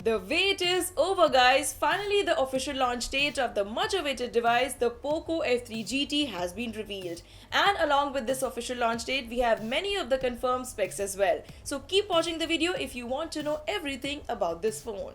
The wait is over, guys. Finally, the official launch date of the much awaited device, the Poco F3 GT, has been revealed. And along with this official launch date, we have many of the confirmed specs as well. So keep watching the video if you want to know everything about this phone.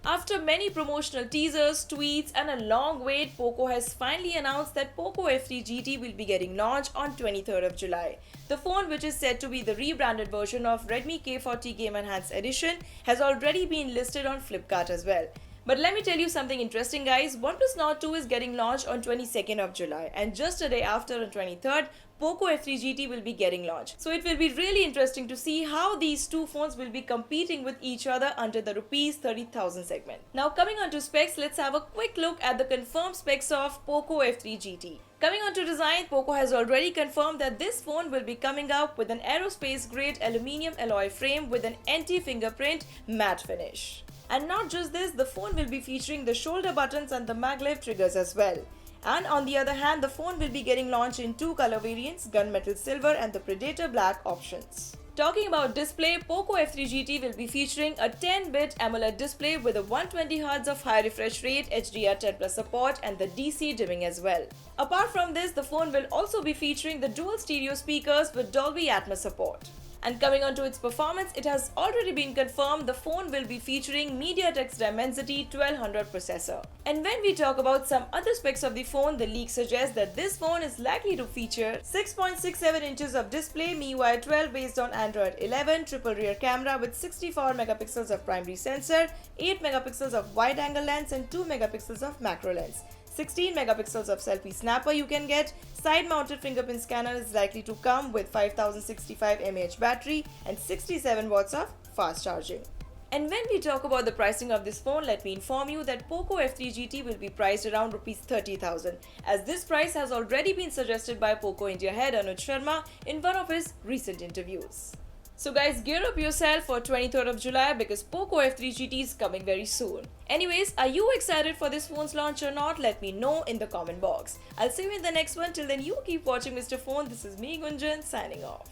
After many promotional teasers, tweets and a long wait, Poco has finally announced that Poco F3 GT will be getting launched on 23rd of July. The phone, which is said to be the rebranded version of Redmi K40 Game Enhanced Edition, has already been listed on Flipkart as well. But let me tell you something interesting, guys. OnePlus Nord 2 is getting launched on 22nd of July, and just a day after, on 23rd, Poco F3 GT will be getting launched. So it will be really interesting to see how these two phones will be competing with each other under the rupees 30,000 segment. Now coming on to specs, let's have a quick look at the confirmed specs of Poco F3 GT. Coming on to design, Poco has already confirmed that this phone will be coming out with an aerospace grade aluminium alloy frame with an anti-fingerprint matte finish. And not just this, the phone will be featuring the shoulder buttons and the maglev triggers as well. And on the other hand, the phone will be getting launched in two color variants, Gunmetal Silver and the Predator Black options. Talking about display, Poco F3 GT will be featuring a 10-bit AMOLED display with a 120Hz of high refresh rate, HDR10+ support and the DC dimming as well. Apart from this, the phone will also be featuring the dual stereo speakers with Dolby Atmos support. And coming on to its performance, it has already been confirmed the phone will be featuring MediaTek's Dimensity 1200 processor. And when we talk about some other specs of the phone, the leak suggests that this phone is likely to feature 6.67 inches of display, MIUI 12 based on Android 11, triple rear camera with 64 megapixels of primary sensor, 8 megapixels of wide angle lens and 2 megapixels of macro lens. 16 megapixels of selfie snapper you can get. Side mounted fingerprint scanner is likely to come with 5065 mAh battery and 67 watts of fast charging. And when we talk about the pricing of this phone, let me inform you that Poco F3 GT will be priced around rupees 30,000, as this price has already been suggested by Poco India head Anuj Sharma in one of his recent interviews. So guys, gear up yourself for 23rd of July because Poco F3 GT is coming very soon. Anyways, are you excited for this phone's launch or not? Let me know in the comment box. I'll see you in the next one. Till then, you keep watching Mr. Phone. This is me, Gunjan, signing off.